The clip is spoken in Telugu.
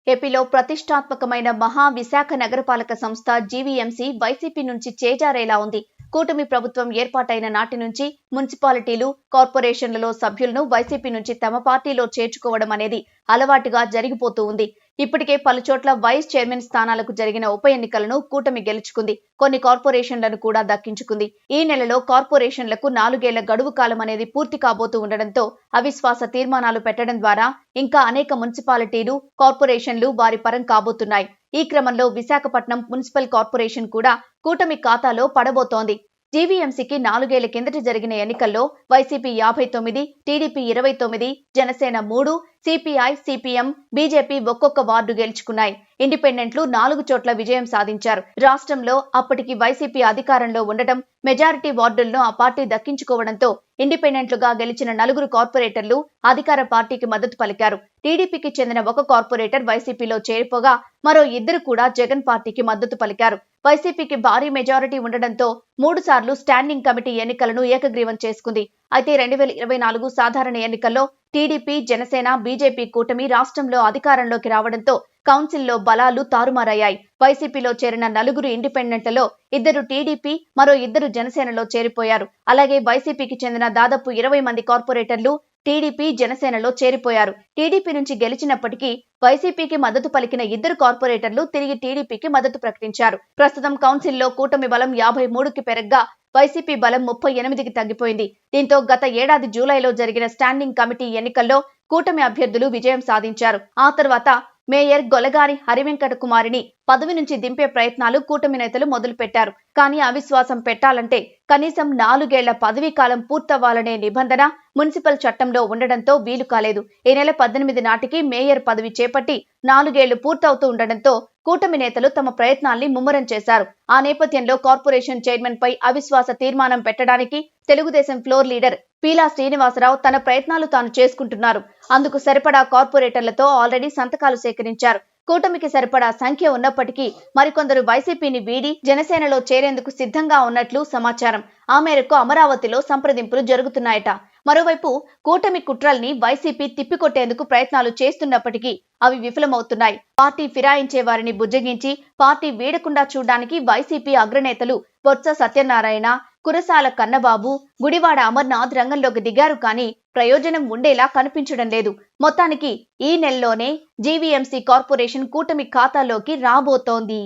ఏపీలో ప్రతిష్టాత్మకమైన మహా విశాఖ నగరపాలక సంస్థ జీవీఎంసీ వైసీపీ నుంచి చేజారేలా ఉంది. కూటమి ప్రభుత్వం ఏర్పాటైన నాటి నుంచి మున్సిపాలిటీలు, కార్పొరేషన్లలో సభ్యులను వైసీపీ నుంచి తమ పార్టీలో చేర్చుకోవడం అనేది అలవాటుగా జరిగిపోతూ ఉంది. ఇప్పటికే పలుచోట్ల వైస్ చైర్మన్ స్థానాలకు జరిగిన ఉప ఎన్నికలను కూటమి గెలుచుకుంది. కొన్ని కార్పొరేషన్లను కూడా దక్కించుకుంది. ఈ నెలలో కార్పొరేషన్లకు 4 ఏళ్ల గడువు కాలం అనేది పూర్తి కాబోతూ ఉండడంతో అవిశ్వాస తీర్మానాలు పెట్టడం ద్వారా ఇంకా అనేక మున్సిపాలిటీలు, కార్పొరేషన్లు వారి పరం కాబోతున్నాయి. ఈ క్రమంలో విశాఖపట్నం మున్సిపల్ కార్పొరేషన్ కూడా కూటమి ఖాతాలో పడబోతోంది. జీవీఎంసీకి 4 ఏళ్ల కిందట జరిగిన ఎన్నికల్లో YCP 59, TDP 29, Janasena 3, CPI, CPM, BJP ఒక్కొక్క వార్డు గెలుచుకున్నాయి. ఇండిపెండెంట్లు 4 చోట్ల విజయం సాధించారు. రాష్ట్రంలో అప్పటికి వైసీపీ అధికారంలో ఉండటం, మెజారిటీ వార్డులను ఆ పార్టీ దక్కించుకోవడంతో ఇండిపెండెంట్లుగా గెలిచిన 4 కార్పొరేటర్లు అధికార పార్టీకి మద్దతు పలికారు. టీడీపీకి చెందిన ఒక కార్పొరేటర్ వైసీపీలో చేరిపోగా మరో 2 కూడా జగన్ పార్టీకి మద్దతు పలికారు. వైసీపీకి భారీ మెజారిటీ ఉండడంతో 3 సార్లు స్టాండింగ్ కమిటీ ఎన్నికలను ఏకగ్రీవం చేసుకుంది. అయితే 2024 సాధారణ ఎన్నికల్లో టీడీపీ, జనసేన, బీజేపీ కూటమి రాష్ట్రంలో అధికారంలోకి రావడంతో కౌన్సిల్లో బలాలు తారుమారయ్యాయి. వైసీపీలో చేరిన 4 ఇండిపెండెంట్లలో 2 టీడీపీ, మరో 2 జనసేనలో చేరిపోయారు. అలాగే వైసీపీకి చెందిన దాదాపు 20 మంది కార్పొరేటర్లు టీడీపీ, జనసేనలో చేరిపోయారు. టీడీపీ నుంచి గెలిచినప్పటికీ వైసీపీకి మద్దతు పలికిన 2 కార్పొరేటర్లు తిరిగి టీడీపీకి మద్దతు ప్రకటించారు. ప్రస్తుతం కౌన్సిల్లో కూటమి బలం 53కి పెరగ్గా వైసీపీ బలం 38కి తగ్గిపోయింది. దీంతో గత ఏడాది జూలైలో జరిగిన స్టాండింగ్ కమిటీ ఎన్నికల్లో కూటమి అభ్యర్థులు విజయం సాధించారు. ఆ తర్వాత మేయర్ గొలగాని హరివెంకట కుమారిని పదవి నుంచి దింపే ప్రయత్నాలు కూటమి నేతలు మొదలుపెట్టారు. కానీ అవిశ్వాసం పెట్టాలంటే కనీసం 4 ఏళ్ల పదవీ కాలం పూర్తవ్వాలనే నిబంధన మున్సిపల్ చట్టంలో ఉండడంతో వీలు కాలేదు. ఈ నెల 18 నాటికి మేయర్ పదవి చేపట్టి 4 ఏళ్లు పూర్తవుతూ ఉండడంతో కూటమి నేతలు తమ ప్రయత్నాల్ని ముమ్మరం చేశారు. ఆ నేపథ్యంలో కార్పొరేషన్ చైర్మన్ పై అవిశ్వాస తీర్మానం పెట్టడానికి తెలుగుదేశం ఫ్లోర్ లీడర్ పీలా శ్రీనివాసరావు తన ప్రయత్నాలు తాను చేసుకుంటున్నారు. అందుకు సరిపడా కార్పొరేటర్లతో ఆల్రెడీ సంతకాలు సేకరించారు. కూటమికి సరిపడా సంఖ్య ఉన్నప్పటికీ మరికొందరు వైసీపీని వీడి జనసేనలో చేరేందుకు సిద్ధంగా ఉన్నట్లు సమాచారం. ఆ మేరకు అమరావతిలో సంప్రదింపులు జరుగుతున్నాయట. మరోవైపు కూటమి కుట్రల్ని వైసీపీ తిప్పికొట్టేందుకు ప్రయత్నాలు చేస్తున్నప్పటికీ అవి విఫలమవుతున్నాయి. పార్టీ ఫిరాయించే వారిని బుజ్జగించి పార్టీ వీడకుండా చూడడానికి వైసీపీ అగ్రనేతలు బొత్స సత్యనారాయణ, కురసాల కన్నబాబు, గుడివాడ అమర్నాథ్ రంగంలోకి దిగారు. కానీ ప్రయోజనం ఉండేలా కనిపించడం లేదు. మొత్తానికి ఈ నెలలోనే జీవీఎంసీ కార్పొరేషన్ కూటమి ఖాతాలోకి రాబోతోంది.